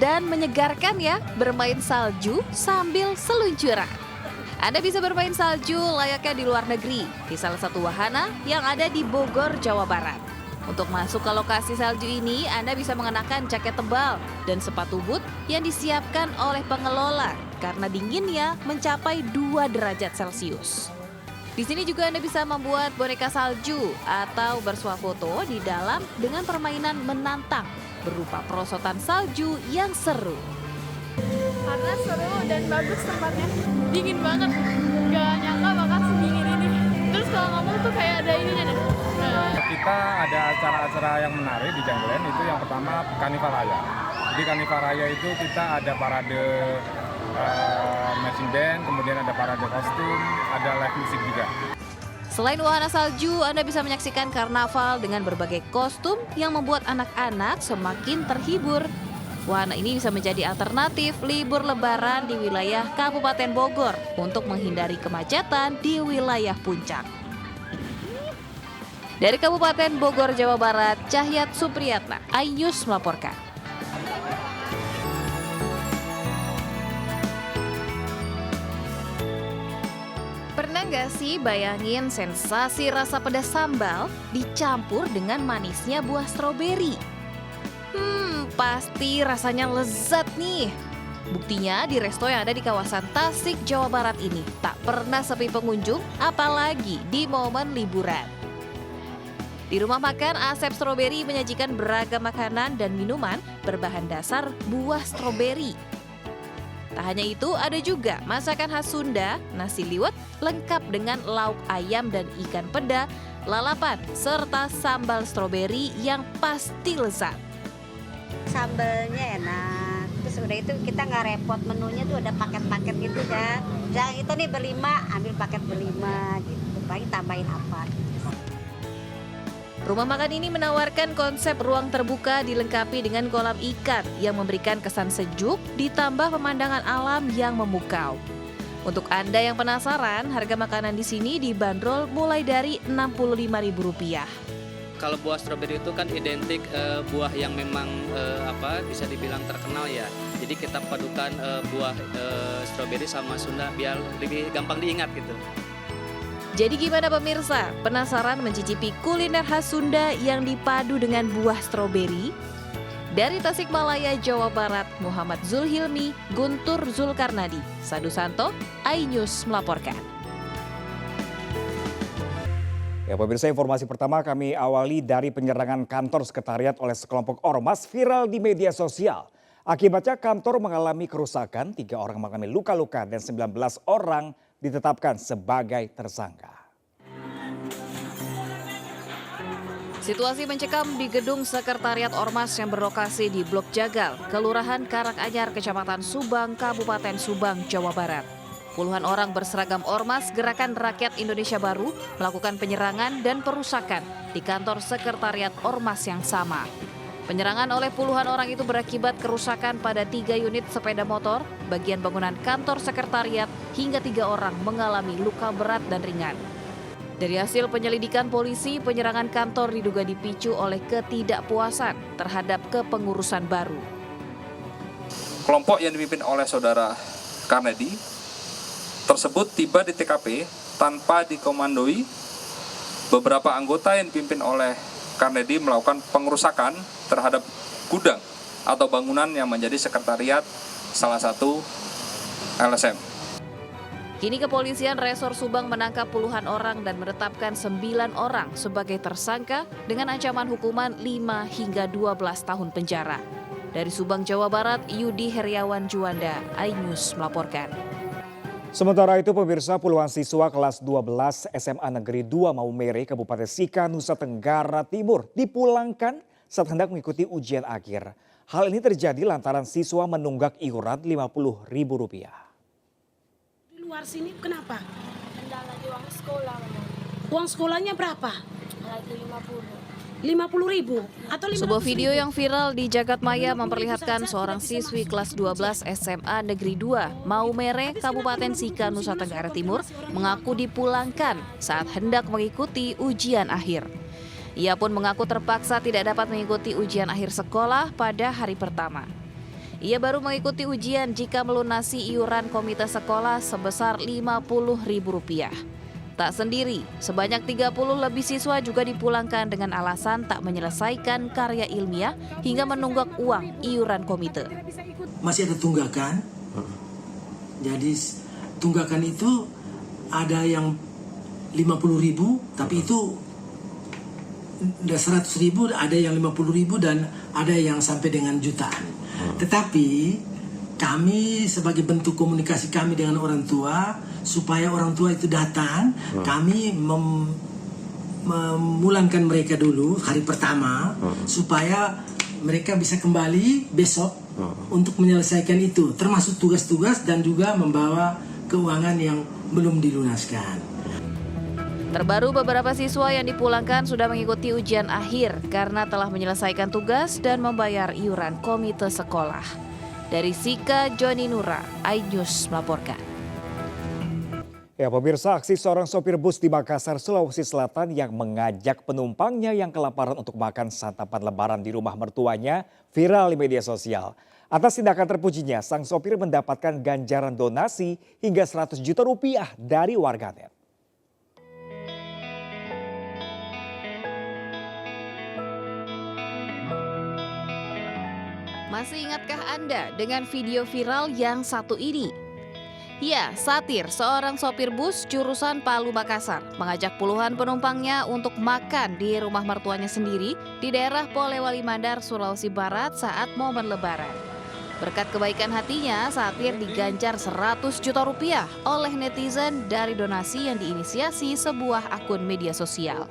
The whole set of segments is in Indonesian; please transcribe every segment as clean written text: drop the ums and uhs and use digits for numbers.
dan menyegarkan ya bermain salju sambil seluncuran. Anda bisa bermain salju layaknya di luar negeri di salah satu wahana yang ada di Bogor, Jawa Barat. Untuk masuk ke lokasi salju ini, Anda bisa mengenakan jaket tebal dan sepatu boot yang disiapkan oleh pengelola karena dinginnya mencapai 2 derajat Celcius. Di sini juga Anda bisa membuat boneka salju atau bersuah foto di dalam dengan permainan menantang berupa perosotan salju yang seru. Karena seru dan bagus tempatnya, dingin banget, gak nyangka bakal sedingin ini. Terus kalau ngomong tuh kayak ada ininya deh. Kita ada acara-acara yang menarik di Jangkelen, itu yang pertama Karnival Raya. Di Karnival Raya itu kita ada parade marching band, kemudian ada parade kostum, ada live musik juga. Selain wahana salju, Anda bisa menyaksikan karnaval dengan berbagai kostum yang membuat anak-anak semakin terhibur. Wahana ini bisa menjadi alternatif libur lebaran di wilayah Kabupaten Bogor untuk menghindari kemacetan di wilayah puncak. Dari Kabupaten Bogor, Jawa Barat, Cahyat Supriyatna, iNews melaporkan. Pernah nggak sih bayangin sensasi rasa pedas sambal dicampur dengan manisnya buah stroberi? Pasti rasanya lezat nih. Buktinya di resto yang ada di kawasan Tasik, Jawa Barat ini tak pernah sepi pengunjung, apalagi di momen liburan. Di rumah makan Asep Stroberi menyajikan beragam makanan dan minuman berbahan dasar buah stroberi. Tak hanya itu, ada juga masakan khas Sunda, nasi liwet, lengkap dengan lauk ayam dan ikan peda, lalapan, serta sambal stroberi yang pasti lezat. Sambalnya enak, terus udah itu kita nggak repot, menunya tuh ada paket-paket gitu kan. Jangan kita nih berlima, ambil paket berlima gitu, paling tambahin apa. Rumah makan ini menawarkan konsep ruang terbuka dilengkapi dengan kolam ikan yang memberikan kesan sejuk ditambah pemandangan alam yang memukau. Untuk Anda yang penasaran, harga makanan di sini dibanderol mulai dari Rp65.000. Kalau buah stroberi itu kan identik buah yang memang bisa dibilang terkenal ya. Jadi kita padukan buah stroberi sama Sunda biar lebih gampang diingat gitu. Jadi gimana pemirsa? Penasaran mencicipi kuliner khas Sunda yang dipadu dengan buah stroberi? Dari Tasikmalaya, Jawa Barat, Muhammad Zulhilmi, Guntur Zulkarnadi, Sadu Santo, iNews melaporkan. Ya pemirsa, informasi pertama kami awali dari penyerangan kantor sekretariat oleh sekelompok ormas viral di media sosial. Akibatnya kantor mengalami kerusakan, 3 orang mengalami luka-luka dan 19 orang ditetapkan sebagai tersangka. Situasi mencekam di gedung sekretariat Ormas yang berlokasi di Blok Jagal, Kelurahan Karanganyar, Kecamatan Subang, Kabupaten Subang, Jawa Barat. Puluhan orang berseragam Ormas Gerakan Rakyat Indonesia Baru melakukan penyerangan dan perusakan di kantor sekretariat Ormas yang sama. Penyerangan oleh puluhan orang itu berakibat kerusakan pada 3 unit sepeda motor, bagian bangunan kantor sekretariat, hingga 3 orang mengalami luka berat dan ringan. Dari hasil penyelidikan polisi, penyerangan kantor diduga dipicu oleh ketidakpuasan terhadap kepengurusan baru. Kelompok yang dipimpin oleh saudara Karnedi tersebut tiba di TKP tanpa dikomandoi. Beberapa anggota yang dipimpin oleh Karnedi melakukan pengerusakan terhadap gudang atau bangunan yang menjadi sekretariat salah satu LSM. Kini kepolisian Resor Subang menangkap puluhan orang dan menetapkan 9 orang sebagai tersangka dengan ancaman hukuman 5 hingga 12 tahun penjara. Dari Subang, Jawa Barat, Yudi Heriawan Juanda, iNews melaporkan. Sementara itu pemirsa, puluhan siswa kelas 12 SMA Negeri 2 Maumere, Kabupaten Sika, Nusa Tenggara Timur dipulangkan saat hendak mengikuti ujian akhir. Hal ini terjadi lantaran siswa menunggak iuran Rp50.000. Di luar sini kenapa? Kendala di uang sekolah. Uang sekolahnya berapa? Lagi 50. 50.000 atau 500.000? Sebuah video yang viral di jagat maya memperlihatkan seorang siswi kelas 12 SMA Negeri 2 Maumere, Kabupaten Sika, Nusa Tenggara Timur mengaku dipulangkan saat hendak mengikuti ujian akhir. Ia pun mengaku terpaksa tidak dapat mengikuti ujian akhir sekolah pada hari pertama. Ia baru mengikuti ujian jika melunasi iuran komite sekolah sebesar Rp50.000. Tak sendiri, sebanyak 30 lebih siswa juga dipulangkan dengan alasan tak menyelesaikan karya ilmiah hingga menunggak uang iuran komite. Masih ada tunggakan. Jadi tunggakan itu ada yang 50.000, tapi itu 100.000, ada yang 50.000 dan ada yang sampai dengan jutaan. Tetapi kami sebagai bentuk komunikasi kami dengan orang tua, supaya orang tua itu datang, kami memulangkan mereka dulu hari pertama, supaya mereka bisa kembali besok untuk menyelesaikan itu, termasuk tugas-tugas dan juga membawa keuangan yang belum dilunaskan. Terbaru beberapa siswa yang dipulangkan sudah mengikuti ujian akhir karena telah menyelesaikan tugas dan membayar iuran komite sekolah. Dari Sika, Joni Nura, iNews melaporkan. Ya pemirsa, aksi seorang sopir bus di Makassar, Sulawesi Selatan yang mengajak penumpangnya yang kelaparan untuk makan santapan lebaran di rumah mertuanya viral di media sosial. Atas tindakan terpujinya, sang sopir mendapatkan ganjaran donasi hingga 100 juta rupiah dari warganet. Masih ingatkah Anda dengan video viral yang satu ini? Ya, Satir, seorang sopir bus jurusan Palu Makassar, mengajak puluhan penumpangnya untuk makan di rumah mertuanya sendiri di daerah Polewali Mandar, Sulawesi Barat saat momen Lebaran. Berkat kebaikan hatinya, Satir diganjar 100 juta rupiah oleh netizen dari donasi yang diinisiasi sebuah akun media sosial.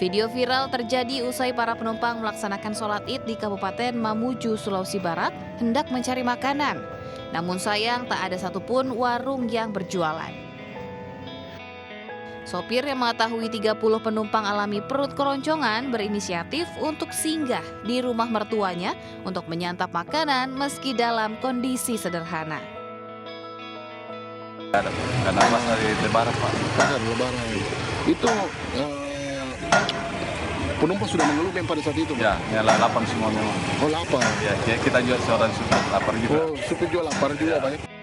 Video viral terjadi usai para penumpang melaksanakan sholat Id di Kabupaten Mamuju, Sulawesi Barat, hendak mencari makanan. Namun sayang tak ada satupun warung yang berjualan. Sopir yang mengetahui 30 penumpang alami perut keroncongan berinisiatif untuk singgah di rumah mertuanya untuk menyantap makanan meski dalam kondisi sederhana. Karena pas hari Lebaran Pak. Hari Lebaran. Itu penumpang sudah mengeluh pada saat itu? Ya, lapar semua memang. Oh lapar? Ya, kita juga seorang suka lapar juga. Oh, suka juga lapar juga Pak.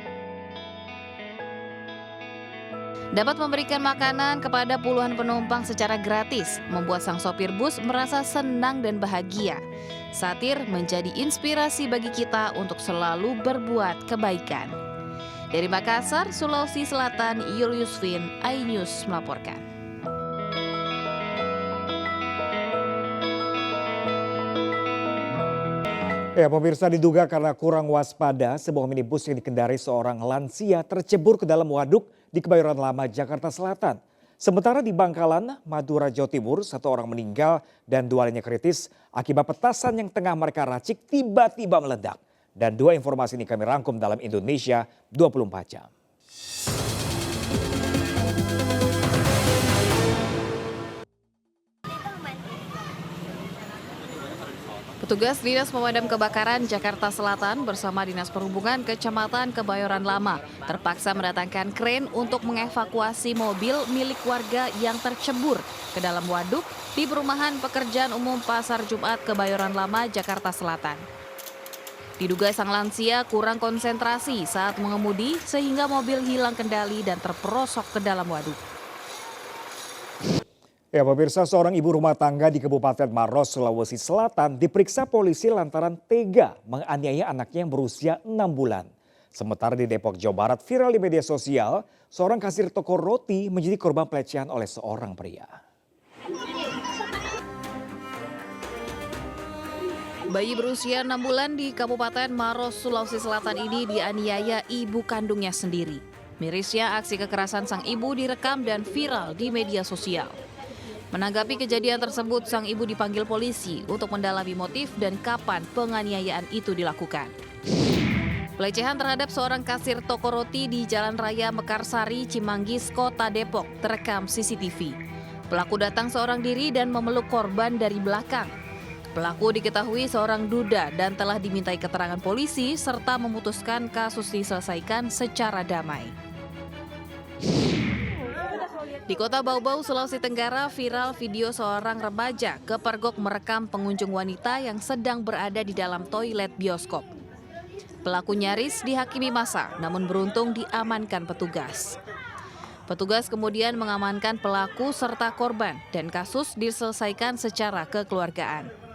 Dapat memberikan makanan kepada puluhan penumpang secara gratis, membuat sang sopir bus merasa senang dan bahagia. Satir menjadi inspirasi bagi kita untuk selalu berbuat kebaikan. Dari Makassar, Sulawesi Selatan, Julius Vin, iNews melaporkan. Ya pemirsa, diduga karena kurang waspada, sebuah minibus yang dikendarai seorang lansia tercebur ke dalam waduk di Kebayoran Lama, Jakarta Selatan. Sementara di Bangkalan, Madura, Jawa Timur, 1 orang meninggal dan 2 lainnya kritis akibat petasan yang tengah mereka racik tiba-tiba meledak. Dan 2 informasi ini kami rangkum dalam Indonesia 24 jam. Petugas Dinas Pemadam Kebakaran Jakarta Selatan bersama Dinas Perhubungan Kecamatan Kebayoran Lama terpaksa mendatangkan kren untuk mengevakuasi mobil milik warga yang tercebur ke dalam waduk di Perumahan Pekerjaan Umum Pasar Jumat Kebayoran Lama, Jakarta Selatan. Diduga sang lansia kurang konsentrasi saat mengemudi sehingga mobil hilang kendali dan terperosok ke dalam waduk. Ya pemirsa, seorang ibu rumah tangga di Kabupaten Maros, Sulawesi Selatan diperiksa polisi lantaran tega menganiaya anaknya yang berusia 6 bulan. Sementara di Depok, Jawa Barat viral di media sosial, seorang kasir toko roti menjadi korban pelecehan oleh seorang pria. Bayi berusia 6 bulan di Kabupaten Maros, Sulawesi Selatan ini dianiaya ibu kandungnya sendiri. Mirisnya, aksi kekerasan sang ibu direkam dan viral di media sosial. Menanggapi kejadian tersebut, sang ibu dipanggil polisi untuk mendalami motif dan kapan penganiayaan itu dilakukan. Pelecehan terhadap seorang kasir toko roti di Jalan Raya Mekarsari, Cimanggis, Kota Depok terekam CCTV. Pelaku datang seorang diri dan memeluk korban dari belakang. Pelaku diketahui seorang duda dan telah dimintai keterangan polisi serta memutuskan kasus diselesaikan secara damai. Di kota Bau-Bau, Sulawesi Tenggara, viral video seorang remaja kepergok merekam pengunjung wanita yang sedang berada di dalam toilet bioskop. Pelaku nyaris dihakimi massa, namun beruntung diamankan petugas. Petugas kemudian mengamankan pelaku serta korban dan kasus diselesaikan secara kekeluargaan.